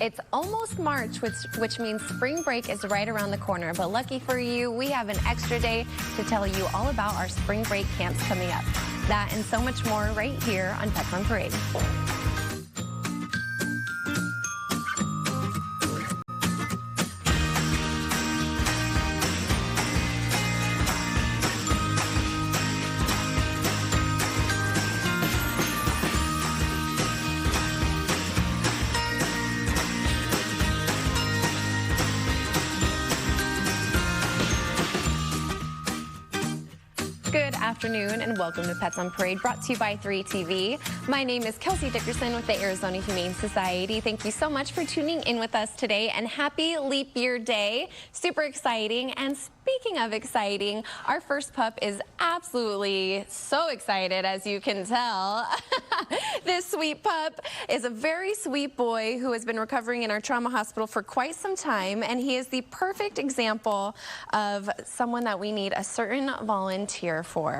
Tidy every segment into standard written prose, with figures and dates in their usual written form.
It's almost March, which means spring break is right around the corner. But lucky for you, we have an extra day to tell you all about our spring break camps coming up. That and so much more right here on Pets on Parade. Good afternoon and welcome to Pets on Parade, brought to you by 3TV. My name is Kelsey Dickerson with the Arizona Humane Society. Thank you so much for tuning in with us today, and happy Leap Year Day. Super exciting. And speaking of exciting, our first pup is absolutely so excited, as you can tell. This sweet pup is a very sweet boy who has been recovering in our trauma hospital for quite some time, and he is the perfect example of someone that we need a certain volunteer for.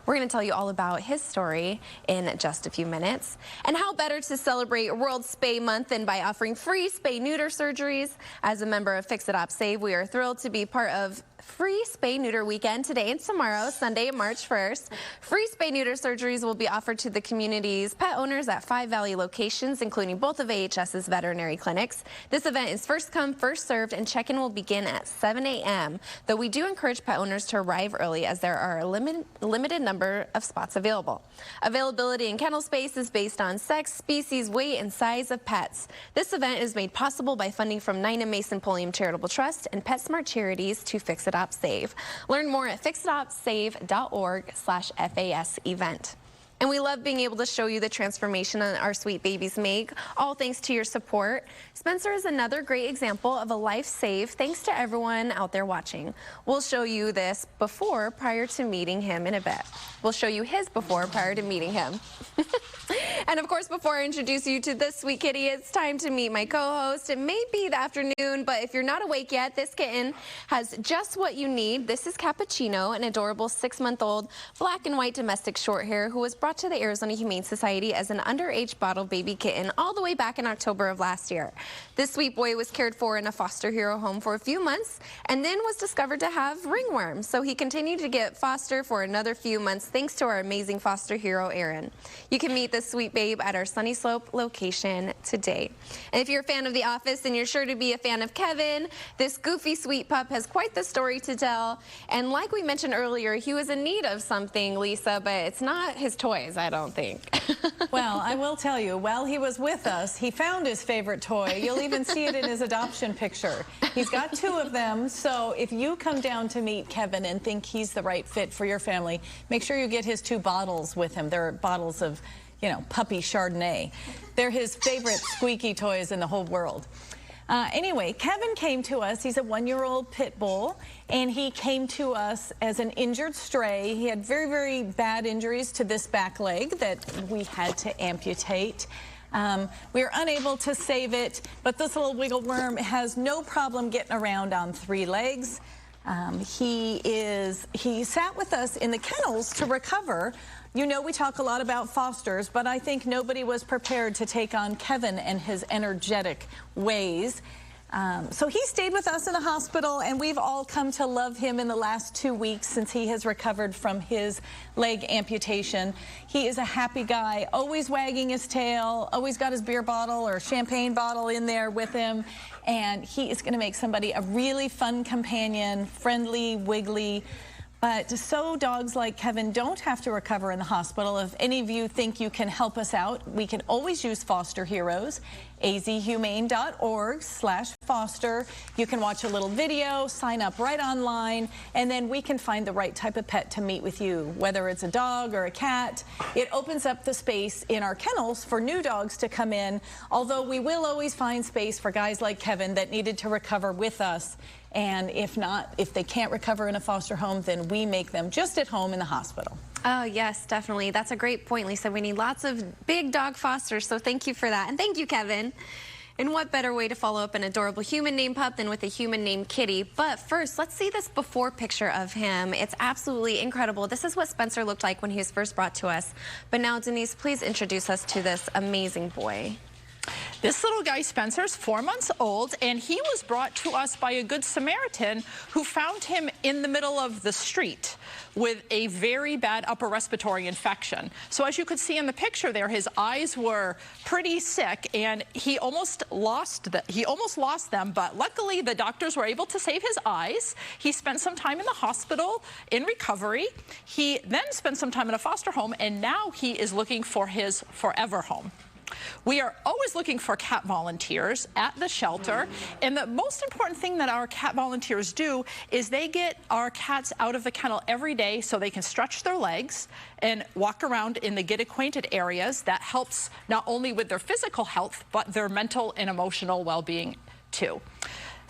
We're going to tell you all about his story in just a few minutes. And how better to celebrate World Spay Month than by offering free spay-neuter surgeries. As a member of Fix It Up Save, we are thrilled to be part of Free Spay-Neuter Weekend today and tomorrow, Sunday, March 1st. Free spay-neuter surgeries will be offered to the community's pet owners at 5 Valley locations, including both of AHS's veterinary clinics. This event is first come, first served, and check-in will begin at 7 a.m., though we do encourage pet owners to arrive early as there are a limited number of spots available. Availability in kennel space is based on sex, species, weight, and size of pets. This event is made possible by funding from Nina Mason Pulliam Charitable Trust and PetSmart Charities to Fix It Up Save. Learn more at fixitupsave.org/FAS event. And we love being able to show you the transformation that our sweet babies make, all thanks to your support. Spencer is another great example of a life saved thanks to everyone out there watching. We'll show you this before prior to meeting him in a bit. We'll show you his before prior to meeting him. And of course, before I introduce you to this sweet kitty, it's time to meet my co-host. It may be the afternoon, but if you're not awake yet, this kitten has just what you need. This is Cappuccino, an adorable 6-month-old black and white domestic short hair who was brought to the Arizona Humane Society as an underage bottle baby kitten all the way back in October of last year. This sweet boy was cared for in a foster hero home for a few months and then was discovered to have ringworm. So he continued to get foster for another few months thanks to our amazing foster hero, Aaron. You can meet this sweet babe at our Sunny Slope location today. And if you're a fan of The Office, then you're sure to be a fan of Kevin. This goofy sweet pup has quite the story to tell. And like we mentioned earlier, he was in need of something, Lisa, but it's not his toys, I don't think. Well, I will tell you, while he was with us, he found his favorite toy. You'll even see it in his adoption picture. He's got 2 of them, so if you come down to meet Kevin and think he's the right fit for your family, make sure you get his 2 bottles with him. They're bottles of, you know, puppy Chardonnay. They're his favorite squeaky toys in the whole world. Anyway, Kevin came to us. He's a 1-year-old pit bull, and he came to us as an injured stray. He had very, very bad injuries to this back leg that we had to amputate. We were unable to save it, but this little wiggle worm has no problem getting around on 3 legs. He sat with us in the kennels to recover. You know, we talk a lot about fosters, but I think nobody was prepared to take on Kevin and his energetic ways. So he stayed with us in the hospital, and we've all come to love him in the last 2 weeks since he has recovered from his leg amputation. He is a happy guy, always wagging his tail, always got his beer bottle or champagne bottle in there with him, and he is going to make somebody a really fun companion, friendly, wiggly. But so dogs like Kevin don't have to recover in the hospital. If any of you think you can help us out, we can always use foster heroes. azhumane.org/foster. You can watch a little video, sign up right online, and then we can find the right type of pet to meet with you, whether it's a dog or a cat. It opens up the space in our kennels for new dogs to come in, although we will always find space for guys like Kevin that needed to recover with us. And if not, if they can't recover in a foster home, then we make them just at home in the hospital. Oh, yes, definitely. That's a great point, Lisa. We need lots of big dog fosters, so thank you for that. And thank you, Kevin. And what better way to follow up an adorable human named pup than with a human named kitty? But first, let's see this before picture of him. It's absolutely incredible. This is what Spencer looked like when he was first brought to us. But now, Denise, please introduce us to this amazing boy. This little guy, Spencer's 4 months old, and he was brought to us by a Good Samaritan who found him in the middle of the street with a very bad upper respiratory infection. So as you could see in the picture there, his eyes were pretty sick, and he almost lost them, but luckily the doctors were able to save his eyes. He spent some time in the hospital in recovery. He then spent some time in a foster home, and now he is looking for his forever home. We are always looking for cat volunteers at the shelter, and the most important thing that our cat volunteers do is they get our cats out of the kennel every day so they can stretch their legs and walk around in the get acquainted areas. That helps not only with their physical health, but their mental and emotional well-being too.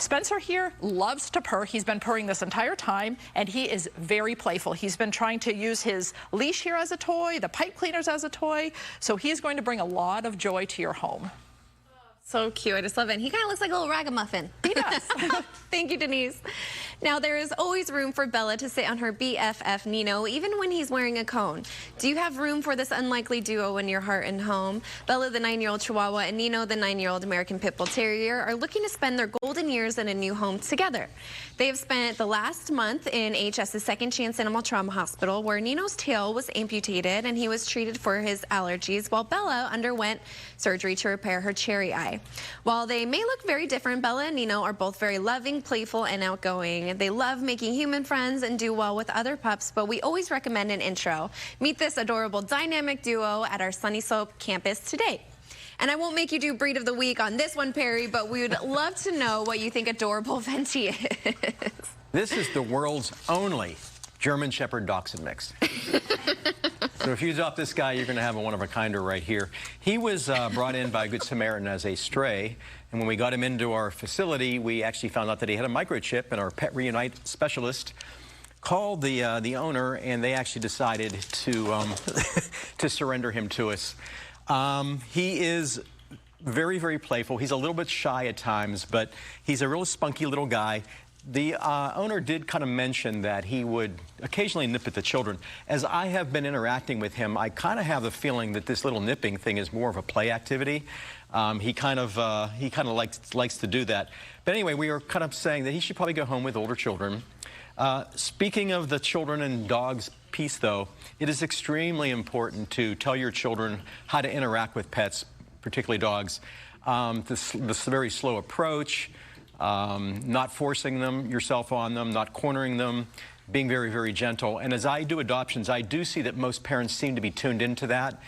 Spencer here loves to purr. He's been purring this entire time, and he is very playful. He's been trying to use his leash here as a toy, the pipe cleaners as a toy, so he's going to bring a lot of joy to your home. So cute. I just love it. And he kind of looks like a little ragamuffin. He does. Thank you, Denise. Now, there is always room for Bella to sit on her BFF, Nino, even when he's wearing a cone. Do you have room for this unlikely duo in your heart and home? Bella, the 9-year-old Chihuahua, and Nino, the 9-year-old American Pit Bull Terrier, are looking to spend their golden years in a new home together. They have spent the last month in HS's Second Chance Animal Trauma Hospital, where Nino's tail was amputated and he was treated for his allergies, while Bella underwent surgery to repair her cherry eye. While they may look very different, Bella and Nino are both very loving, playful, and outgoing. They love making human friends and do well with other pups, but we always recommend an intro. Meet this adorable dynamic duo at our Sunny Slope campus today. And I won't make you do breed of the week on this one, Perry, but we would love to know what you think adorable Venti is. This is the world's only German Shepherd Dachshund mix. So if you adopt this guy, you're going to have a one-of-a-kinder right here. He was brought in by a Good Samaritan as a stray, and when we got him into our facility, we actually found out that he had a microchip, and our Pet Reunite specialist called the owner, and they actually decided to to surrender him to us. He is very, very playful. He's a little bit shy at times, but he's a real spunky little guy. The owner did kind of mention that he would occasionally nip at the children. As I have been interacting with him, I kind of have the feeling that this little nipping thing is more of a play activity. He kind of likes to do that. But anyway, we were kind of saying that he should probably go home with older children. Speaking of the children and dogs piece, though, it is extremely important to tell your children how to interact with pets, particularly dogs. This very slow approach. Not forcing yourself on them, not cornering them, being very, very gentle. And as I do adoptions, I do see that most parents seem to be tuned into that.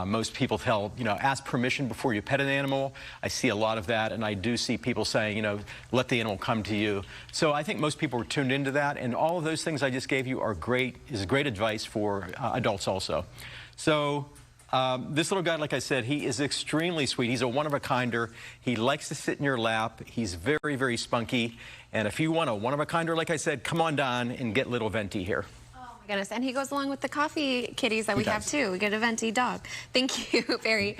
Most people ask permission before you pet an animal. I see a lot of that, and I do see people saying, let the animal come to you. So I think most people are tuned into that, and all of those things I just gave you are great advice for adults also. So this little guy, like I said, he is extremely sweet. He's a one-of-a-kinder. He likes to sit in your lap. He's very, very spunky. And if you want a one-of-a-kinder, like I said, come on down and get little Venti here. Oh, my goodness. And he goes along with the coffee kitties that we have, too. We get a Venti dog. Thank you, Barry.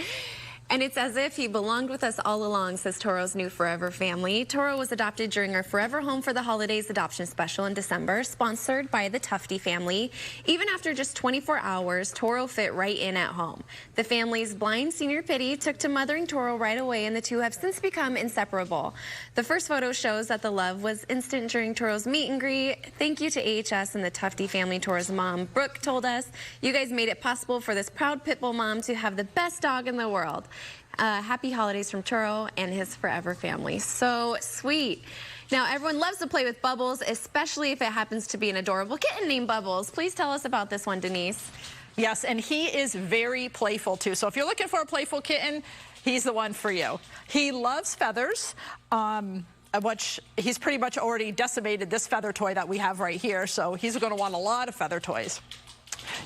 And it's as if he belonged with us all along, says Toro's new forever family. Toro was adopted during our Forever Home for the Holidays adoption special in December, sponsored by the Tufty family. Even after just 24 hours, Toro fit right in at home. The family's blind senior pity took to mothering Toro right away, and the two have since become inseparable. The first photo shows that the love was instant during Toro's meet and greet. Thank you to AHS and the Tufty family. Toro's mom, Brooke, told us, "You guys made it possible for this proud pit bull mom to have the best dog in the world." Happy holidays from Toro and his forever family. So sweet. Now, everyone loves to play with Bubbles, especially if it happens to be an adorable kitten named Bubbles. Please tell us about this one, Denise. Yes, and he is very playful, too. So if you're looking for a playful kitten, he's the one for you. He loves feathers, which he's pretty much already decimated this feather toy that we have right here, so he's going to want a lot of feather toys.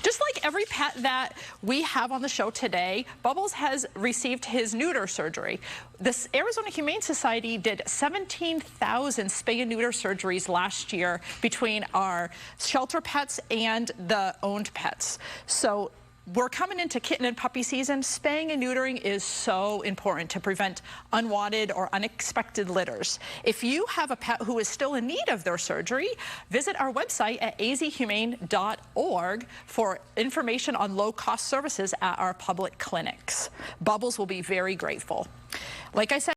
Just like every pet that we have on the show today, Bubbles has received his neuter surgery. This Arizona Humane Society did 17,000 spay and neuter surgeries last year between our shelter pets and the owned pets. So we're coming into kitten and puppy season. Spaying and neutering is so important to prevent unwanted or unexpected litters. If you have a pet who is still in need of their surgery, visit our website at azhumane.org for information on low-cost services at our public clinics. Bubbles will be very grateful. Like I said,